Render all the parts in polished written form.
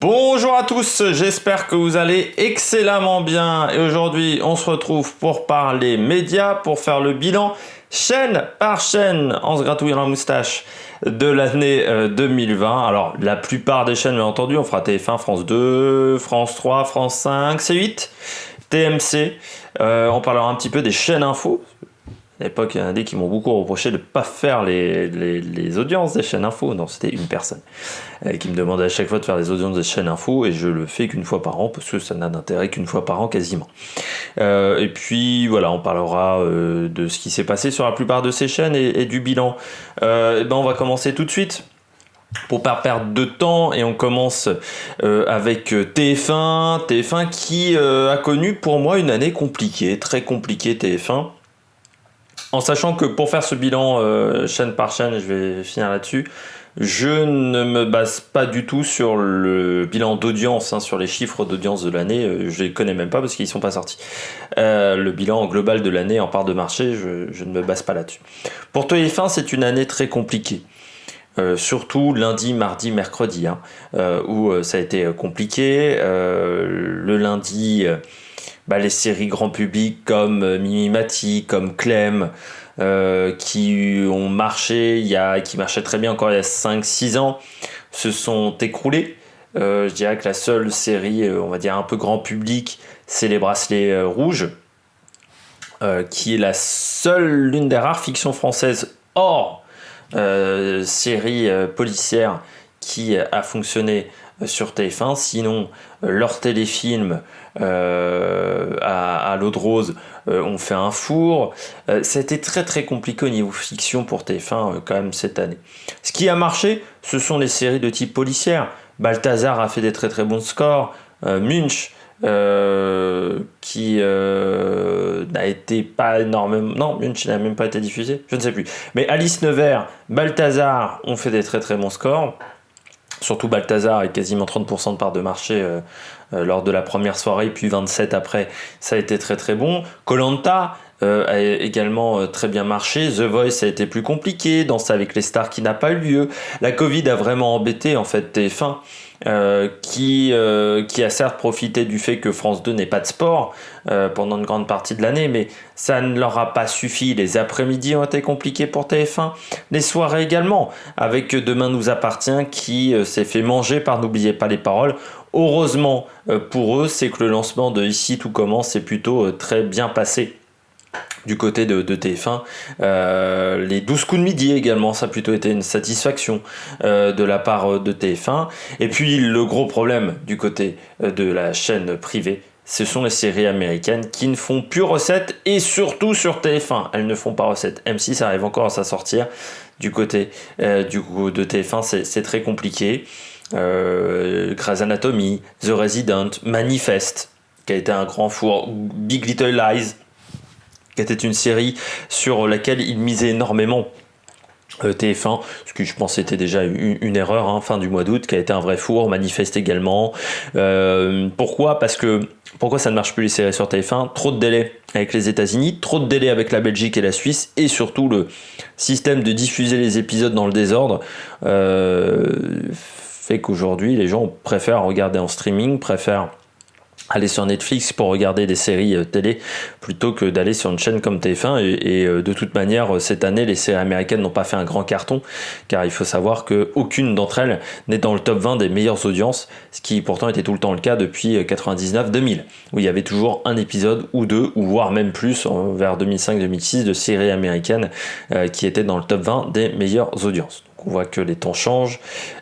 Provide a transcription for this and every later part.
Bonjour à tous, j'espère que vous allez excellemment bien et aujourd'hui on se retrouve pour parler médias, pour faire le bilan chaîne par chaîne en se gratouillant la moustache de l'année 2020. Alors la plupart des chaînes bien entendu, on fera TF1, France 2, France 3, France 5, C8, TMC, on parlera un petit peu des chaînes info. À l'époque, il y en a des qui m'ont beaucoup reproché de ne pas faire les audiences des chaînes info. Non, c'était une personne qui me demandait à chaque fois de faire les audiences des chaînes info et je le fais qu'une fois par an parce que ça n'a d'intérêt qu'une fois par an quasiment. Et puis voilà, on parlera de ce qui s'est passé sur la plupart de ces chaînes et du bilan. On va commencer tout de suite. Pour pas perdre de temps, et on commence avec TF1. TF1 qui a connu pour moi une année compliquée, très compliquée TF1. En sachant que pour faire ce bilan chaîne par chaîne, et je vais finir là-dessus, je ne me base pas du tout sur le bilan d'audience, sur les chiffres d'audience de l'année, je les connais même pas parce qu'ils ne sont pas sortis. Le bilan global de l'année en part de marché, je ne me base pas là-dessus. Pour TF1, c'est une année très compliquée. Surtout lundi, mardi, mercredi, où ça a été compliqué. Le lundi... les séries grand public comme Mimimati, comme Clem, qui ont marché, qui marchaient très bien encore il y a 5-6 ans, se sont écroulées. Je dirais que la seule série, on va dire un peu grand public, c'est Les Bracelets Rouges, qui est l'une des rares fictions françaises hors série policière qui a fonctionné sur TF1. Sinon, leurs téléfilms à l'eau de rose ont fait un four. C'était très très compliqué au niveau fiction pour TF1 quand même cette année. Ce qui a marché, ce sont les séries de type policière. Balthazar a fait des très très bons scores. Munch, qui n'a été pas énormément... Non, Munch n'a même pas été diffusé, je ne sais plus. Mais Alice Nevers, Balthazar ont fait des très très bons scores. Surtout Balthazar avec quasiment 30% de part de marché lors de la première soirée, puis 27 après, ça a été très très bon. Koh-Lanta a également très bien marché. The Voice a été plus compliqué. Danse avec les stars qui n'a pas eu lieu. La Covid a vraiment embêté en fait TF1. Qui a certes profité du fait que France 2 n'ait pas de sport pendant une grande partie de l'année, mais ça ne leur a pas suffi. Les après-midi ont été compliqués pour TF1, les soirées également, avec Demain nous appartient qui s'est fait manger par N'oubliez pas les paroles. Heureusement pour eux, c'est que le lancement de Ici tout commence est plutôt très bien passé. Du côté de TF1, les 12 coups de midi également, ça a plutôt été une satisfaction de la part de TF1. Et puis le gros problème du côté de la chaîne privée, ce sont les séries américaines qui ne font plus recette, et surtout sur TF1, elles ne font pas recette. M6 arrive encore à s'en sortir. Du côté de TF1, c'est très compliqué. Grey's Anatomy, The Resident, Manifest, qui a été un grand four, Big Little Lies, qui était une série sur laquelle il misait énormément TF1, ce que je pense était déjà une erreur, fin du mois d'août, qui a été un vrai four. Manifeste également. Pourquoi ça ne marche plus les séries sur TF1? Trop de délais avec les États-Unis, trop de délais avec la Belgique et la Suisse, et surtout le système de diffuser les épisodes dans le désordre fait qu'aujourd'hui les gens préfèrent regarder en streaming, préfèrent aller sur Netflix pour regarder des séries télé plutôt que d'aller sur une chaîne comme TF1 et de toute manière cette année les séries américaines n'ont pas fait un grand carton car il faut savoir qu'aucune d'entre elles n'est dans le top 20 des meilleures audiences, ce qui pourtant était tout le temps le cas depuis 99-2000 où il y avait toujours un épisode ou deux ou voire même plus vers 2005-2006 de séries américaines qui étaient dans le top 20 des meilleures audiences. On voit que les temps changent,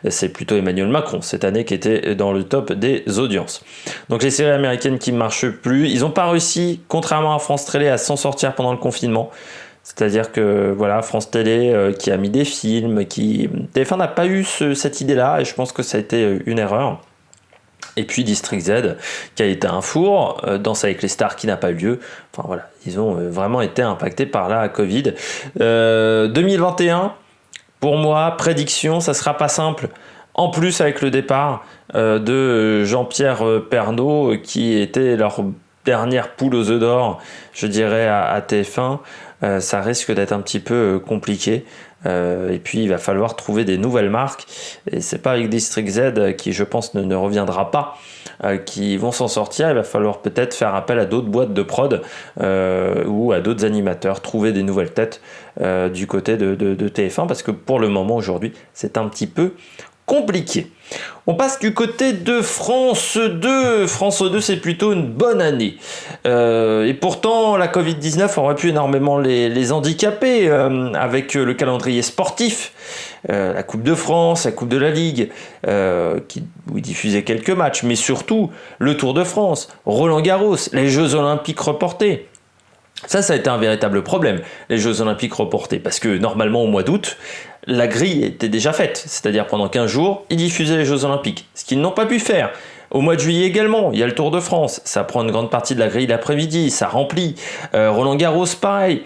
c'est plutôt Emmanuel Macron cette année qui était dans le top des audiences. Donc les séries américaines qui ne marchent plus, ils n'ont pas réussi, contrairement à France Télé, à s'en sortir pendant le confinement. C'est-à-dire que voilà, France Télé qui a mis des films, TF1 n'a pas eu cette idée-là et je pense que ça a été une erreur. Et puis District Z qui a été un four, Danse avec les stars qui n'a pas eu lieu. Enfin voilà, ils ont vraiment été impactés par la Covid. 2021, pour moi, prédiction, ça sera pas simple. En plus, avec le départ de Jean-Pierre Pernaut, qui était leur dernière poule aux œufs d'or, je dirais, à TF1, ça risque d'être un petit peu compliqué. Et puis il va falloir trouver des nouvelles marques. Et c'est pas avec District Z qui, je pense, ne reviendra pas, qui vont s'en sortir. Il va falloir peut-être faire appel à d'autres boîtes de prod ou à d'autres animateurs, trouver des nouvelles têtes du côté de TF1, parce que pour le moment aujourd'hui c'est un petit peu compliqué. On passe du côté de France 2. France 2, c'est plutôt une bonne année. Et pourtant, la Covid-19 aurait pu énormément les handicaper avec le calendrier sportif, la Coupe de France, la Coupe de la Ligue, où ils diffusaient quelques matchs, mais surtout le Tour de France, Roland-Garros, les Jeux Olympiques reportés. Ça a été un véritable problème, les Jeux Olympiques reportés, parce que normalement au mois d'août, la grille était déjà faite, c'est-à-dire pendant 15 jours, ils diffusaient les Jeux Olympiques, ce qu'ils n'ont pas pu faire. Au mois de juillet également, il y a le Tour de France, ça prend une grande partie de la grille l'après-midi, ça remplit. Roland-Garros, pareil.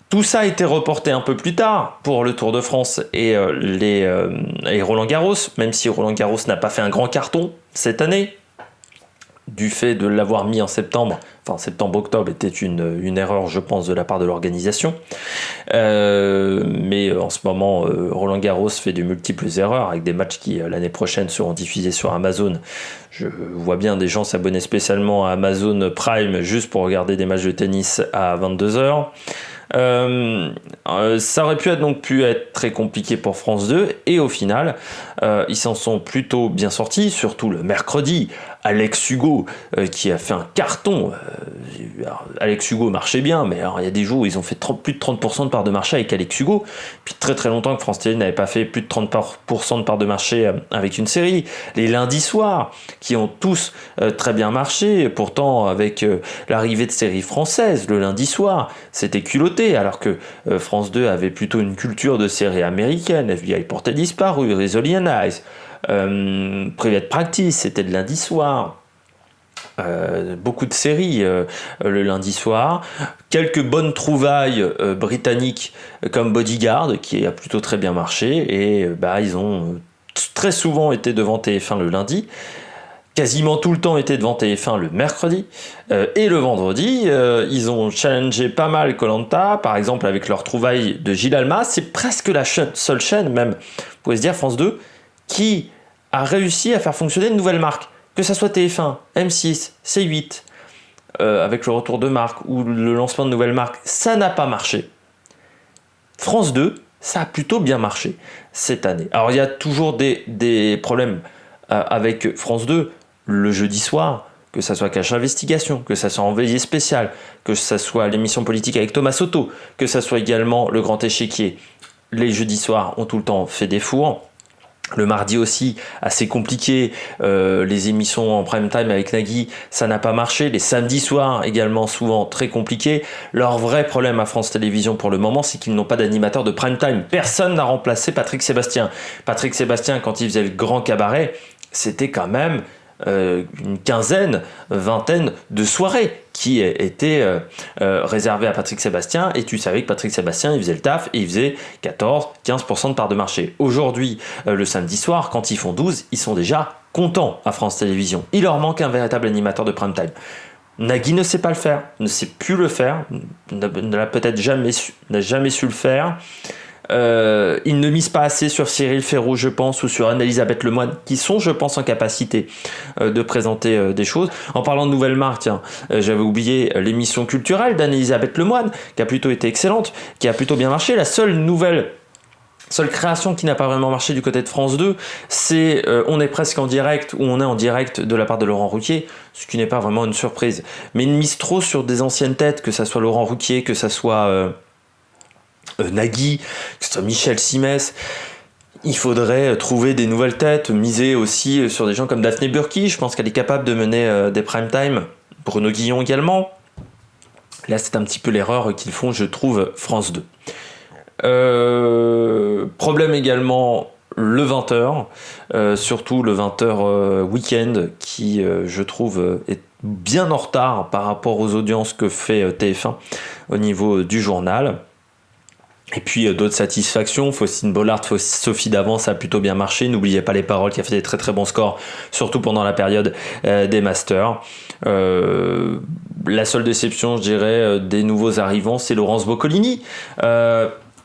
Tout ça a été reporté un peu plus tard pour le Tour de France et Roland-Garros, même si Roland-Garros n'a pas fait un grand carton cette année, du fait de l'avoir mis en septembre. Enfin, septembre-octobre était une erreur, je pense, de la part de l'organisation. Mais en ce moment, Roland-Garros fait de multiples erreurs avec des matchs qui, l'année prochaine, seront diffusés sur Amazon. Je vois bien des gens s'abonner spécialement à Amazon Prime juste pour regarder des matchs de tennis à 22h. Ça aurait pu être très compliqué pour France 2 et au final ils s'en sont plutôt bien sortis, surtout le mercredi. Alex Hugo qui a fait un carton. Alex Hugo marchait bien, mais alors, il y a des jours où ils ont fait plus de 30% de part de marché avec Alex Hugo. Puis très très longtemps que France Télé n'avait pas fait plus de 30% de part de marché avec une série. Les lundis soirs qui ont tous très bien marché, pourtant avec l'arrivée de séries françaises le lundi soir, c'était culotté, alors que France 2 avait plutôt une culture de séries américaines. FBI Portée Disparue, Rizzoli and Eyes, Private Practice, c'était le lundi soir. Beaucoup de séries le lundi soir, quelques bonnes trouvailles britanniques comme Bodyguard qui a plutôt très bien marché, et ils ont très souvent été devant TF1 le lundi, quasiment tout le temps été devant TF1 le mercredi, et le vendredi ils ont challengé pas mal Koh-Lanta, par exemple avec leur trouvaille de Gilles Almas. C'est presque la seule chaîne, même vous pouvez se dire, France 2, qui a réussi à faire fonctionner une nouvelle marque. Que ça soit TF1, M6, C8, avec le retour de marque ou le lancement de nouvelles marques, ça n'a pas marché. France 2, ça a plutôt bien marché cette année. Alors il y a toujours des problèmes avec France 2, le jeudi soir, que ça soit Cache Investigation, que ça soit Envoyé spécial, que ça soit l'émission politique avec Thomas Soto, que ça soit également Le Grand Échiquier. Les jeudis soirs ont tout le temps fait des fours. Le mardi aussi, assez compliqué, les émissions en prime time avec Nagui, ça n'a pas marché. Les samedis soirs, également souvent très compliqué. Leur vrai problème à France Télévisions pour le moment, c'est qu'ils n'ont pas d'animateur de prime time. Personne n'a remplacé Patrick Sébastien. Patrick Sébastien, quand il faisait le grand cabaret, c'était quand même une quinzaine, vingtaine de soirées qui étaient réservées à Patrick Sébastien, et tu savais que Patrick Sébastien il faisait le taf et il faisait 14-15% de part de marché. Aujourd'hui, le samedi soir, quand ils font 12, ils sont déjà contents à France Télévisions. Il leur manque un véritable animateur de prime time. Nagui ne sait pas le faire, ne sait plus le faire, n'a peut-être jamais su le faire. Il ne mise pas assez sur Cyril Ferraud, je pense, ou sur Anne-Elisabeth Lemoine, qui sont, je pense, en capacité de présenter des choses. En parlant de nouvelles marques, tiens, j'avais oublié l'émission culturelle d'Anne-Elisabeth Lemoine, qui a plutôt été excellente, qui a plutôt bien marché. La seule création qui n'a pas vraiment marché du côté de France 2, c'est On est presque en direct, où on est en direct de la part de Laurent Ruquier, ce qui n'est pas vraiment une surprise. Mais une mise trop sur des anciennes têtes, que ça soit Laurent Ruquier, que ça soit Nagui, que ce soit Michel Simès. Il faudrait trouver des nouvelles têtes, miser aussi sur des gens comme Daphné Burki. Je pense qu'elle est capable de mener des prime time. Bruno Guillon également. Là, c'est un petit peu l'erreur qu'ils font, je trouve, France 2. Problème également le 20h, surtout le 20h week-end, qui, je trouve, est bien en retard par rapport aux audiences que fait TF1 au niveau du journal. Et puis d'autres satisfactions, Faustine Bollard, Sophie Davant, ça a plutôt bien marché. N'oubliez pas Les Paroles qui a fait des très très bons scores, surtout pendant la période des Masters. La seule déception, je dirais, des nouveaux arrivants, c'est Laurence Boccolini.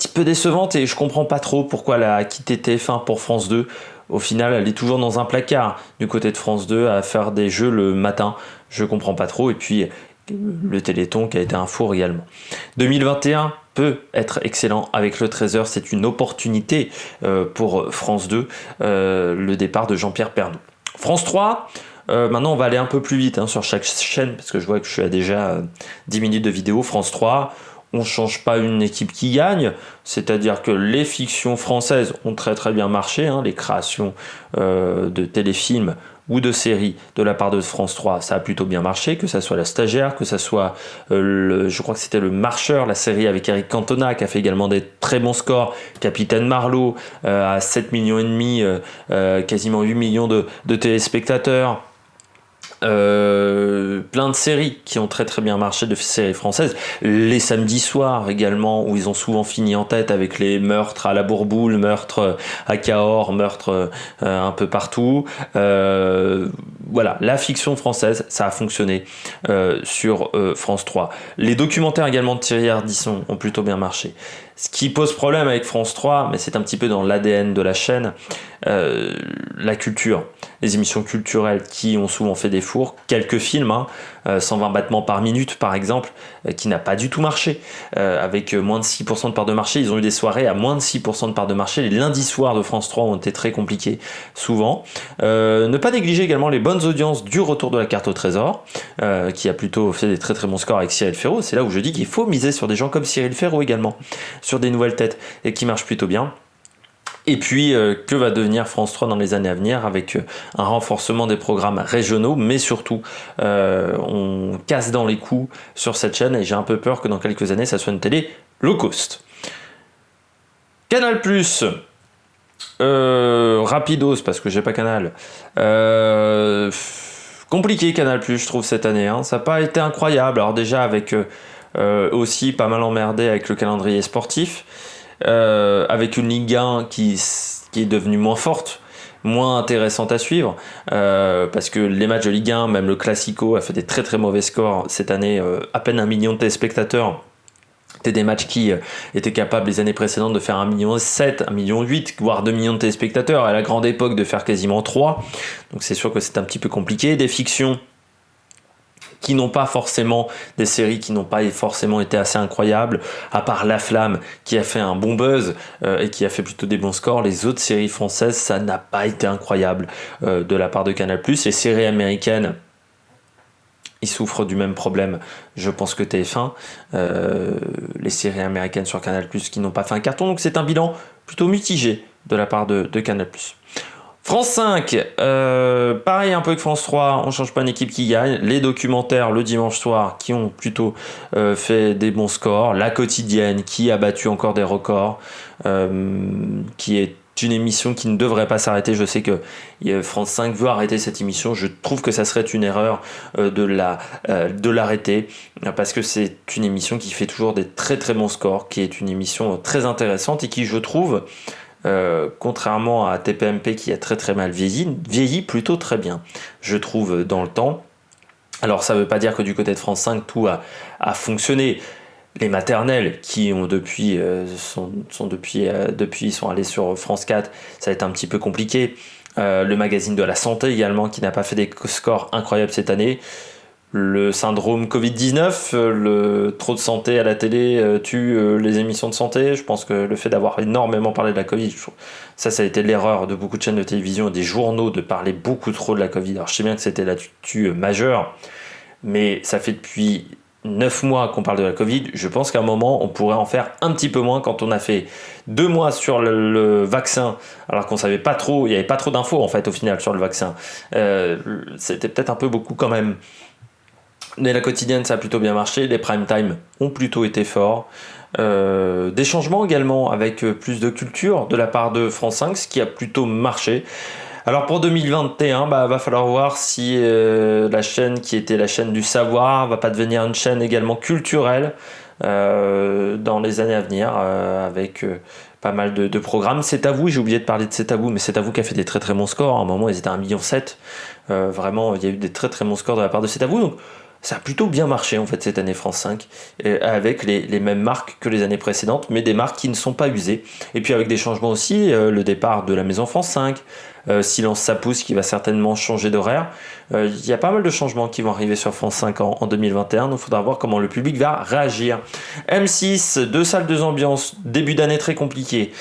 petit peu décevante et je comprends pas trop pourquoi elle a quitté TF1 pour France 2. Au final, elle est toujours dans un placard du côté de France 2 à faire des jeux le matin. Je comprends pas trop. Et puis, le Téléthon qui a été un four également. 2021 peut être excellent avec le Trésor. C'est une opportunité pour France 2, le départ de Jean-Pierre Pernaut. France 3, maintenant on va aller un peu plus vite sur chaque chaîne parce que je vois que je suis à déjà 10 minutes de vidéo. France 3, on ne change pas une équipe qui gagne, c'est-à-dire que les fictions françaises ont très très bien marché, les créations de téléfilms ou de séries de la part de France 3, ça a plutôt bien marché, que ça soit La Stagiaire, que ça soit, je crois que c'était Le Marcheur, la série avec Eric Cantona, qui a fait également des très bons scores, Capitaine Marlowe, à 7,5 millions, quasiment 8 millions de téléspectateurs. Plein de séries qui ont très très bien marché, de séries françaises, les samedis soirs également où ils ont souvent fini en tête avec les meurtres à la Bourboule, meurtres à Cahors, meurtres un peu partout. Voilà, la fiction française, ça a fonctionné sur France 3. Les documentaires également de Thierry Ardisson ont plutôt bien marché. Ce qui pose problème avec France 3, mais c'est un petit peu dans l'ADN de la chaîne, la culture, les émissions culturelles qui ont souvent fait des fours, quelques films, 120 battements par minute par exemple, qui n'a pas du tout marché, avec moins de 6% de part de marché. Ils ont eu des soirées à moins de 6% de part de marché. Les lundis soirs de France 3 ont été très compliqués souvent. Ne pas négliger également les bonnes audiences du retour de la carte au trésor, qui a plutôt fait des très très bons scores avec Cyril Ferraud. C'est là où je dis qu'il faut miser sur des gens comme Cyril Ferraud également, sur des nouvelles têtes, et qui marchent plutôt bien. Et puis, que va devenir France 3 dans les années à venir avec un renforcement des programmes régionaux, mais surtout, on casse dans les coûts sur cette chaîne et j'ai un peu peur que dans quelques années, ça soit une télé low cost. Canal+, rapidos, parce que j'ai pas Canal. Compliqué Canal+, je trouve, cette année. Ça n'a pas été incroyable. Alors déjà, avec aussi pas mal emmerdé avec le calendrier sportif. Avec une Ligue 1 qui est devenue moins forte, moins intéressante à suivre, parce que les matchs de Ligue 1, même le Classico, a fait des très très mauvais scores cette année, à peine 1 million de téléspectateurs. C'était des matchs qui étaient capables les années précédentes de faire 1,7 million, 1,8 million, voire 2 millions de téléspectateurs, à la grande époque de faire quasiment 3. Donc c'est sûr que c'est un petit peu compliqué. Des fictions qui n'ont pas forcément, des séries qui n'ont pas forcément été assez incroyables, à part La Flamme qui a fait un bon buzz et qui a fait plutôt des bons scores. Les autres séries françaises, ça n'a pas été incroyable de la part de Canal+. Les séries américaines, ils souffrent du même problème, je pense, que TF1. Les séries américaines sur Canal+, qui n'ont pas fait un carton, donc c'est un bilan plutôt mitigé de la part de Canal+. France 5, pareil un peu que France 3, on change pas une équipe qui gagne. Les documentaires le dimanche soir qui ont plutôt fait des bons scores. La quotidienne qui a battu encore des records, qui est une émission qui ne devrait pas s'arrêter. Je sais que France 5 veut arrêter cette émission. Je trouve que ça serait une erreur de l'arrêter parce que c'est une émission qui fait toujours des très très bons scores, qui est une émission très intéressante et qui, je trouve, contrairement à TPMP qui a très très mal vieilli plutôt très bien, je trouve, dans le temps. Alors ça veut pas dire que du côté de France 5 tout a fonctionné. Les maternelles qui ont depuis sont allés sur France 4, ça va être un petit peu compliqué. Le magazine de la santé également qui n'a pas fait des scores incroyables cette année. Le syndrome Covid-19, le trop de santé à la télé tue les émissions de santé. Je pense que le fait d'avoir énormément parlé de la Covid, ça a été l'erreur de beaucoup de chaînes de télévision et des journaux de parler beaucoup trop de la Covid. Alors je sais bien que c'était l'actu majeure, mais ça fait depuis 9 mois qu'on parle de la Covid. Je pense qu'à un moment, on pourrait en faire un petit peu moins quand on a fait 2 mois sur le vaccin, alors qu'on savait pas trop, il n'y avait pas trop d'infos en fait au final sur le vaccin. C'était peut-être un peu beaucoup quand même. Mais la quotidienne, ça a plutôt bien marché. Les prime time ont plutôt été forts. Des changements également avec plus de culture de la part de France 5, ce qui a plutôt marché. Alors pour 2021, va falloir voir si la chaîne qui était la chaîne du savoir va pas devenir une chaîne également culturelle dans les années à venir avec pas mal de programmes. C'est à vous, j'ai oublié de parler de C'est à vous, mais C'est à vous qui a fait des très très bons scores. À un moment, ils étaient à 1,7 million. Vraiment, il y a eu des très très bons scores de la part de C'est à vous. Donc, Ça a plutôt bien marché en fait cette année France 5, avec les mêmes marques que les années précédentes, mais des marques qui ne sont pas usées. Et puis avec des changements aussi, le départ de la Maison France 5, Silence ça pousse qui va certainement changer d'horaire. Il y a pas mal de changements qui vont arriver sur France 5 en 2021, donc il faudra voir comment le public va réagir. M6, 2 salles, 2 ambiances, début d'année très compliqué.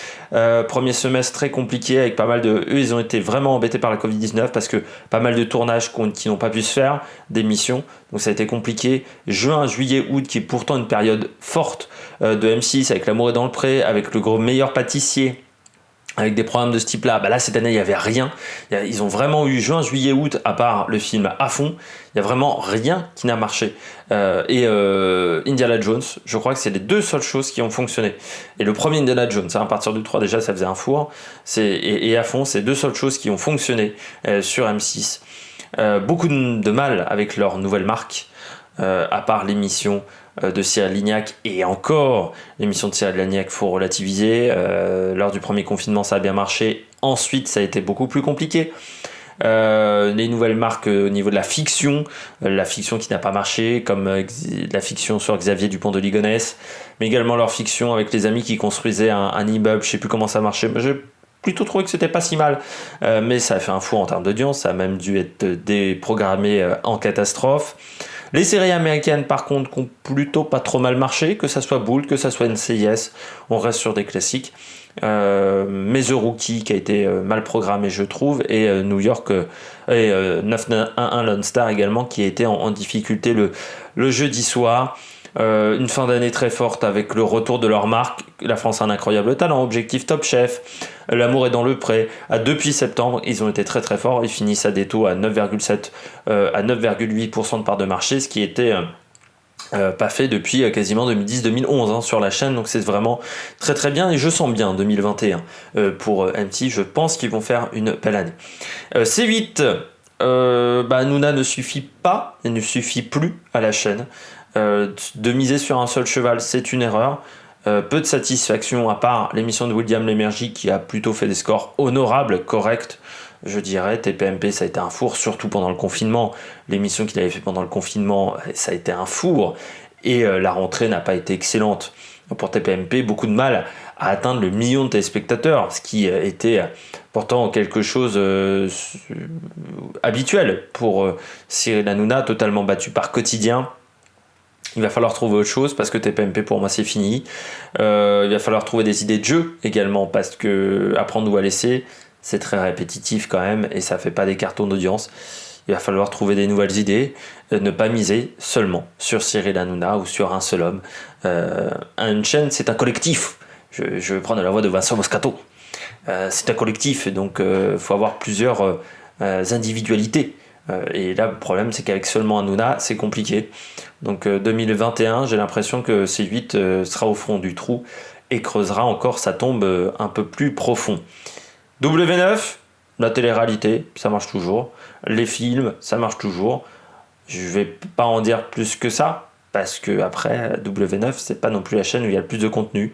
Premier semestre très compliqué avec pas mal de... Eux, ils ont été vraiment embêtés par la Covid-19 parce que pas mal de tournages qui n'ont pas pu se faire, d'émissions, donc ça a été compliqué. Juin, juillet, août, qui est pourtant une période forte de M6 avec L'amour est dans le pré, avec le gros meilleur pâtissier, avec des programmes de ce type-là. Bah là, cette année, il n'y avait rien. Ils ont vraiment eu juin, juillet, août, à part le film à fond. Il n'y a vraiment rien qui n'a marché. Indiana Jones, je crois que c'est les 2 seules choses qui ont fonctionné. Et le premier Indiana Jones, à partir du 3, déjà, ça faisait un four. Et à fond, c'est 2 seules choses qui ont fonctionné sur M6. Beaucoup de mal avec leur nouvelle marque, à part l'émission de Cyril Lignac, et encore l'émission de Cyril Lignac, faut relativiser. Lors du premier confinement, ça a bien marché. Ensuite, ça a été beaucoup plus compliqué. Les nouvelles marques au niveau de la fiction qui n'a pas marché, comme la fiction sur Xavier Dupont de Ligonnès, mais également leur fiction avec les amis qui construisaient un immeuble. Je sais plus comment ça marchait, mais j'ai plutôt trouvé que c'était pas si mal, mais ça a fait un four en termes d'audience. Ça a même dû être déprogrammé en catastrophe. Les séries américaines, par contre, qui ont plutôt pas trop mal marché, que ça soit Boult, que ça soit NCIS, on reste sur des classiques. Mais The Rookie, qui a été mal programmé, je trouve, et New York, et 911 Lone Star également, qui a été en difficulté le jeudi soir. Une fin d'année très forte avec le retour de leur marque, La France a un incroyable talent, Objectif Top Chef, L'amour est dans le pré. Depuis septembre, ils ont été très très forts. Ils finissent à des taux à 9,7 à 9,8% de part de marché, ce qui était pas fait depuis quasiment 2010-2011 sur la chaîne, donc c'est vraiment très très bien et je sens bien 2021 pour MT. Je pense qu'ils vont faire une belle année. C8, Hanouna ne suffit pas et ne suffit plus à la chaîne. De miser sur un seul cheval, c'est une erreur. Peu de satisfaction, à part l'émission de William Lémergie qui a plutôt fait des scores honorables, corrects, je dirais. TPMP, ça a été un four, surtout pendant le confinement. L'émission qu'il avait fait pendant le confinement, ça a été un four. Et la rentrée n'a pas été excellente. Pour TPMP, beaucoup de mal à atteindre le 1 million de téléspectateurs, ce qui était pourtant quelque chose habituel pour Cyril Hanouna, totalement battu par Quotidien. Il va falloir trouver autre chose parce que TPMP pour moi c'est fini. Il va falloir trouver des idées de jeu également parce que apprendre ou à laisser c'est très répétitif quand même et ça fait pas des cartons d'audience. Il va falloir trouver des nouvelles idées, ne pas miser seulement sur Cyril Hanouna ou sur un seul homme. Une chaîne c'est un collectif. Je vais prendre la voix de Vincent Moscato. C'est un collectif et donc faut avoir plusieurs individualités. Et là, le problème, c'est qu'avec seulement Hanouna, c'est compliqué. Donc 2021, j'ai l'impression que C8 sera au fond du trou et creusera encore sa tombe un peu plus profond. W9, la télé-réalité, ça marche toujours. Les films, ça marche toujours. Je vais pas en dire plus que ça, parce que après, W9, c'est pas non plus la chaîne où il y a le plus de contenu.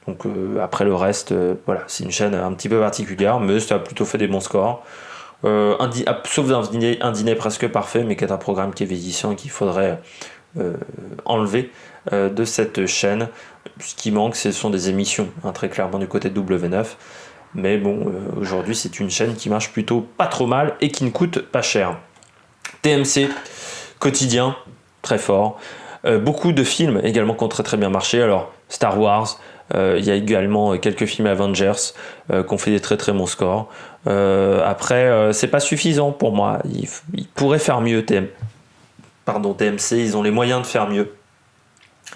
Donc après le reste, voilà, c'est une chaîne un petit peu particulière, mais ça a plutôt fait des bons scores. Sauf un dîner presque parfait, mais qui est un programme qui est vieillissant et qu'il faudrait enlever de cette chaîne. Ce qui manque, ce sont des émissions, très clairement du côté de W9. Mais bon, aujourd'hui, c'est une chaîne qui marche plutôt pas trop mal et qui ne coûte pas cher. TMC, quotidien, très fort. Beaucoup de films également qui ont très très bien marché. Alors, Star Wars, il y a également quelques films Avengers qui ont fait des très très bons scores. Après, c'est pas suffisant pour moi. Ils pourraient faire mieux, TMC, ils ont les moyens de faire mieux.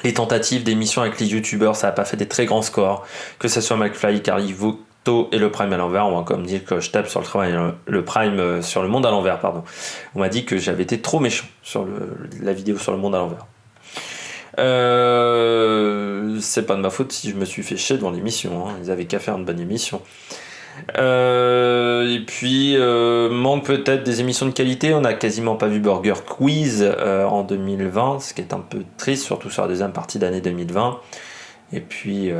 Les tentatives d'émissions avec les youtubeurs, ça n'a pas fait des très grands scores. Que ce soit McFly, Carly Voto et le Prime à l'envers, on va comme dire que je tape sur le travail, le Prime sur le monde à l'envers, pardon. On m'a dit que j'avais été trop méchant sur la vidéo sur le monde à l'envers. C'est pas de ma faute si je me suis fait chier devant l'émission, Ils avaient qu'à faire une bonne émission. Et puis manque peut-être des émissions de qualité. On n'a quasiment pas vu Burger Quiz en 2020, ce qui est un peu triste, surtout sur la deuxième partie d'année 2020. Et puis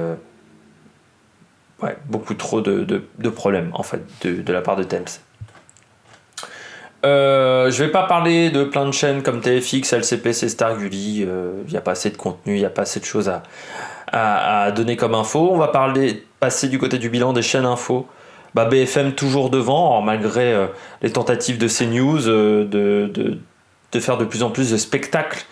beaucoup trop de problèmes en fait de la part de TMC. Je vais pas parler de plein de chaînes comme TFX, LCP, Star Gulli. Il n'y a pas assez de contenu, il n'y a pas assez de choses à donner comme info. On va passer du côté du bilan des chaînes info. Bah, BFM toujours devant, alors malgré les tentatives de CNews de faire de plus en plus de spectacles,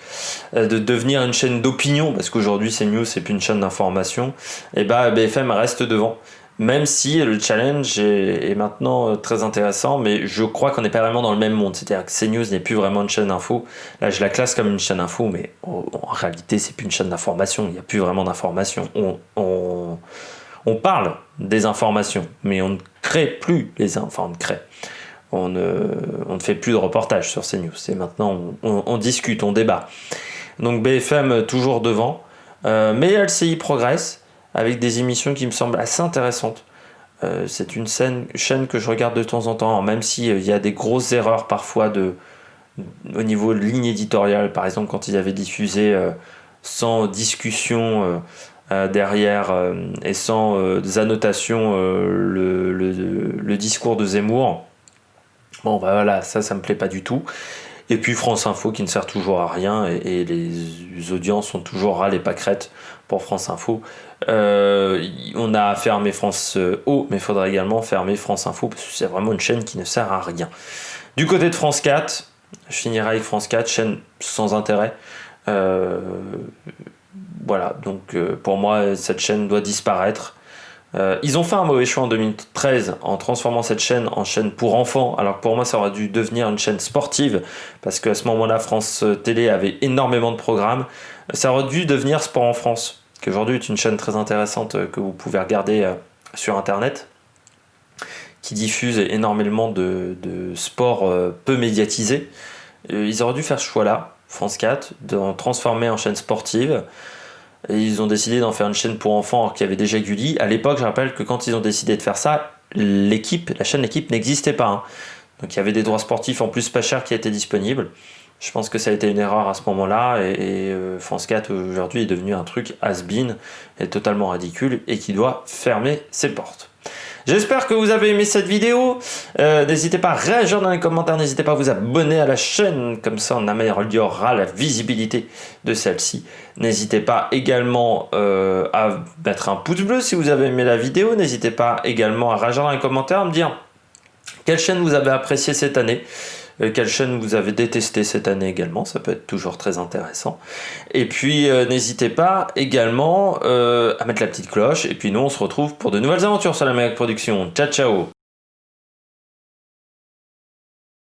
de devenir une chaîne d'opinion, parce qu'aujourd'hui CNews c'est plus une chaîne d'information, et bah BFM reste devant. Même si le challenge est maintenant très intéressant, mais je crois qu'on n'est pas vraiment dans le même monde. C'est-à-dire que CNews n'est plus vraiment une chaîne d'info. Là, je la classe comme une chaîne d'info, mais en réalité, c'est plus une chaîne d'information. Il n'y a plus vraiment d'information. On parle des informations, mais on ne crée plus enfin, on ne crée. On ne fait plus de reportages sur CNews. C'est maintenant, on discute, on débat. Donc BFM toujours devant. Mais LCI progresse avec des émissions qui me semblent assez intéressantes. C'est une chaîne que je regarde de temps en temps, même s'il y a des grosses erreurs parfois au niveau de ligne éditoriale. Par exemple, quand ils avaient diffusé sans discussion derrière et sans annotations le discours de Zemmour. Bon, bah voilà, ça me plaît pas du tout. Et puis France Info qui ne sert toujours à rien et les audiences sont toujours ras les pâquerettes pour France Info. On a fermé France O, mais il faudrait également fermer France Info parce que c'est vraiment une chaîne qui ne sert à rien. Du côté de France 4, je finirai avec France 4, chaîne sans intérêt. Voilà, donc pour moi cette chaîne doit disparaître. Ils ont fait un mauvais choix en 2013 en transformant cette chaîne en chaîne pour enfants, alors que pour moi ça aurait dû devenir une chaîne sportive, parce qu'à ce moment-là France Télé avait énormément de programmes. Ça aurait dû devenir Sport en France, qui aujourd'hui est une chaîne très intéressante que vous pouvez regarder sur internet, qui diffuse énormément de sports peu médiatisés. Ils auraient dû faire ce choix-là, France 4, de transformer en chaîne sportive. Et ils ont décidé d'en faire une chaîne pour enfants alors qu'il y avait déjà Gulli. À l'époque, je rappelle que quand ils ont décidé de faire ça, la chaîne L'équipe n'existait pas. Hein. Donc il y avait des droits sportifs en plus pas chers qui étaient disponibles. Je pense que ça a été une erreur à ce moment-là et France 4 aujourd'hui est devenu un truc has-been et totalement ridicule et qui doit fermer ses portes. J'espère que vous avez aimé cette vidéo. N'hésitez pas à réagir dans les commentaires, n'hésitez pas à vous abonner à la chaîne, comme ça on améliorera la visibilité de celle-ci. N'hésitez pas également à mettre un pouce bleu si vous avez aimé la vidéo. N'hésitez pas également à réagir dans les commentaires, à me dire quelle chaîne vous avez appréciée cette année. Quelle chaîne vous avez détesté cette année également, ça peut être toujours très intéressant. Et puis n'hésitez pas également à mettre la petite cloche. Et puis nous on se retrouve pour de nouvelles aventures sur la Megac Production. Ciao ciao.